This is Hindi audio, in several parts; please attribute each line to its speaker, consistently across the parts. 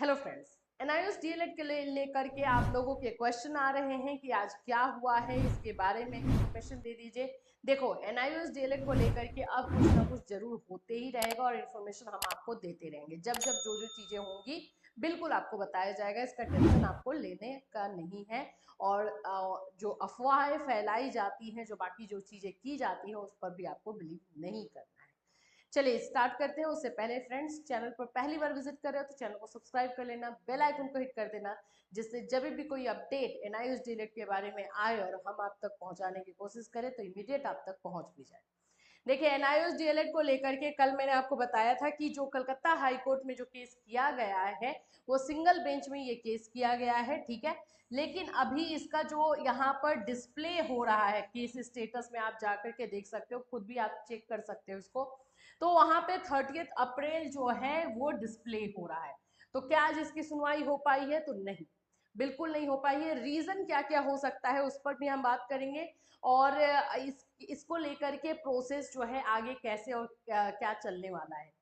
Speaker 1: हेलो फ्रेंड्स, एनआईओएस डीएलएड के लिए लेकर के आप लोगों के क्वेश्चन आ रहे हैं कि आज क्या हुआ है, इसके बारे में इंफॉर्मेशन दे दीजिए। देखो, एनआईओएस डीएलएड को लेकर के अब कुछ ना कुछ जरूर होते ही रहेगा और इन्फॉर्मेशन हम आपको देते रहेंगे। जब जब जो जो चीजें होंगी बिल्कुल आपको बताया जाएगा, इसका टेंशन आपको लेने का नहीं है। और जो अफवाहें फैलाई जाती हैं, जो बाकी जो चीजें की जाती हैं, उस पर भी आपको बिलीव नहीं करना है। चलिए स्टार्ट करते हैं। उससे पहले फ्रेंड्स, चैनल पर पहली बार विजिट कर रहे हो तो चैनल को सब्सक्राइब कर लेना, बेल आइकन को हिट कर देना, जिससे जब भी कोई अपडेट एनआईओएस डीएलएड के बारे में आए और हम आप तक पहुंचाने की कोशिश करें तो इमीडिएट आप तक पहुंच भी जाए। देखिए, एनआईओएस डीएलएड को लेकर के कल मैंने आपको बताया था कि जो कलकत्ता हाई कोर्ट में जो केस किया गया है वो सिंगल बेंच में ये केस किया गया है, ठीक है। लेकिन अभी इसका जो यहाँ पर डिस्प्ले हो रहा है केस स्टेटस में, आप जाकर के देख सकते हो, खुद भी आप चेक कर सकते हो इसको। तो वहां पे 30 अप्रैल जो है वो डिस्प्ले हो रहा है। तो क्या आज इसकी सुनवाई हो पाई है? तो नहीं, बिल्कुल नहीं हो पाई है। रीजन क्या क्या हो सकता है उस पर भी हम बात करेंगे। और इसको लेकर के प्रोसेस जो है आगे कैसे और क्या चलने वाला है।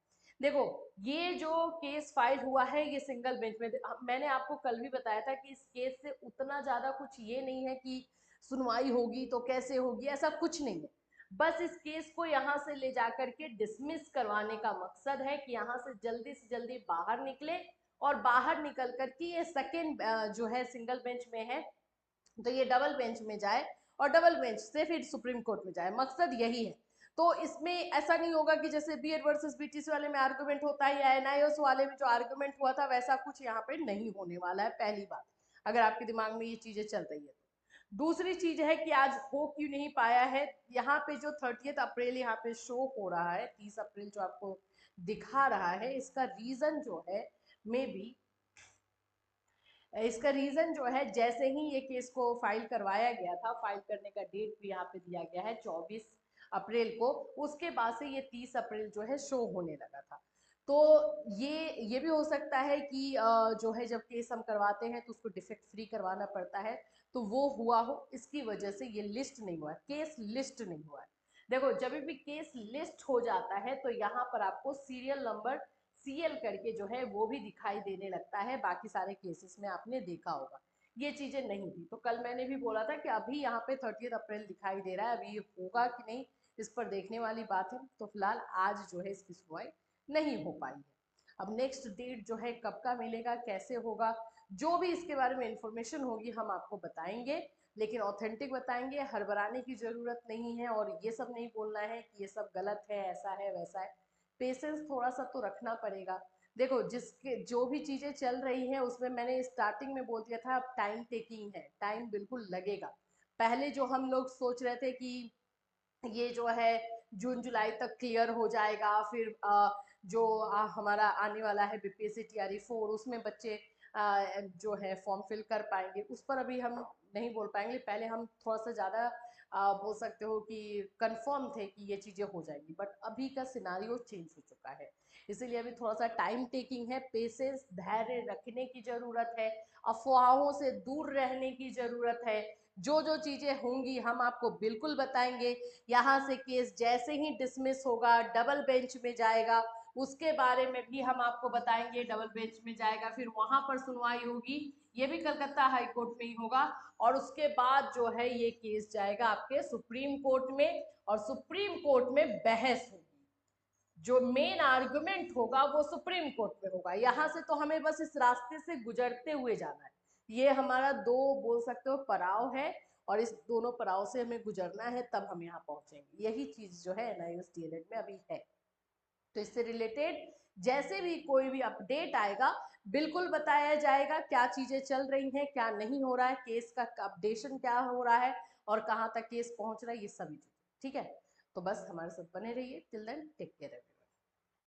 Speaker 1: देखो, ये जो केस फाइल हुआ है ये सिंगल बेंच में, मैंने आपको कल भी बताया था कि इस केस से उतना ज्यादा कुछ ये नहीं है कि सुनवाई होगी तो कैसे होगी, ऐसा कुछ नहीं है। बस इस केस को यहाँ से ले जाकर के डिसमिस करवाने का मकसद है कि यहाँ से जल्दी बाहर निकले और बाहर निकल कर के ये सेकेंड जो है सिंगल बेंच में है तो ये डबल बेंच में जाए और डबल बेंच से फिर सुप्रीम कोर्ट में जाए, मकसद यही है। तो इसमें ऐसा नहीं होगा कि जैसे बीएड वर्सेस बीटीसी वाले में आर्गुमेंट होता है या एनआईओएस वाले में जो आर्गुमेंट हुआ था, वैसा कुछ यहाँ पे नहीं होने वाला है। पहली बात, अगर आपके दिमाग में ये चीजें चल रही है तो। दूसरी चीज है कि आज हो क्यों नहीं पाया है। यहाँ पे जो 30 अप्रैल यहाँ पे शो हो रहा है, 30 अप्रैल जो आपको दिखा रहा है, इसका रीजन जो है मे बी, इसका रीजन जो है, जैसे ही ये केस को फाइल करवाया गया था, फाइल करने का डेट भी यहाँ पे दिया गया है 24 अप्रैल को, उसके बाद से ये 30 अप्रैल जो है शो होने लगा था। तो ये भी हो सकता है कि जो है जब केस हम करवाते हैं तो उसको डिफेक्ट फ्री करवाना पड़ता है, तो वो हुआ हो, इसकी वजह से ये लिस्ट नहीं हुआ है, केस लिस्ट नहीं हुआ है। देखो, जब भी केस लिस्ट हो जाता है तो यहाँ पर आपको सीरियल नंबर सीएल करके जो है वो भी दिखाई देने लगता है। बाकी सारे केसेस में आपने देखा होगा ये चीजें नहीं थी। तो कल मैंने भी बोला था कि अभी यहाँ पे 30 अप्रैल दिखाई दे रहा है, अभी ये होगा कि नहीं इस पर देखने वाली बात है। तो फिलहाल आज जो है इसकी सुनवाई नहीं हो पाई है। अब नेक्स्ट डेट जो है कब का मिलेगा, कैसे होगा, जो भी इसके बारे में इंफॉर्मेशन होगी हम आपको बताएंगे, लेकिन ऑथेंटिक बताएंगे। हड़बड़ाने की जरूरत नहीं है और ये सब नहीं बोलना है कि ये सब गलत है, ऐसा है वैसा है। पेशेंस थोड़ा सा तो रखना पड़ेगा। देखो, जिसके जो भी चीजें चल रही हैं उसमें मैंने स्टार्टिंग में बोल दिया था, अब टाइम टेकिंग है, टाइम बिल्कुल लगेगा। पहले जो हम लोग सोच रहे थे कि ये जो है जून जुलाई तक क्लियर हो जाएगा, फिर जो हमारा आने वाला है बीपीएससी टीआरई 4, उसमें बच्चे जो है फॉर्म फिल कर पाएंगे, उस पर अभी हम नहीं बोल पाएंगे। पहले हम थोड़ा सा ज़्यादा बोल सकते हो कि कंफर्म थे कि ये चीज़ें हो जाएंगी, बट अभी का सिनारियो चेंज हो चुका है। इसीलिए अभी थोड़ा सा टाइम टेकिंग है, पेशेंस धैर्य रखने की ज़रूरत है, अफवाहों से दूर रहने की ज़रूरत है। जो जो चीज़ें होंगी हम आपको बिल्कुल बताएंगे। यहाँ से केस जैसे ही डिसमिस होगा डबल बेंच में जाएगा, उसके बारे में भी हम आपको बताएंगे। डबल बेंच में जाएगा, फिर वहां पर सुनवाई होगी, ये भी कलकत्ता हाई कोर्ट में ही होगा। और उसके बाद जो है ये केस जाएगा आपके सुप्रीम कोर्ट में, और सुप्रीम कोर्ट में बहस होगी। जो मेन आर्गुमेंट होगा वो सुप्रीम कोर्ट में होगा। यहाँ से तो हमें बस इस रास्ते से गुजरते हुए जाना है। ये हमारा दो बोल सकते हो पड़ाव है, और इस दोनों पड़ाव से हमें गुजरना है, तब हम यहाँ पहुंचेंगे। यही चीज जो है एनआईओएस डीएलएड में अभी है। तो इससे रिलेटेड जैसे भी कोई भी अपडेट आएगा बिल्कुल बताया जाएगा, क्या चीजें चल रही हैं, क्या नहीं हो रहा है, केस का अपडेशन क्या हो रहा है और कहाँ तक केस पहुंच रहा है, ये सभी चीजें, ठीक है। तो बस हमारे साथ बने रहिए। Till then take care.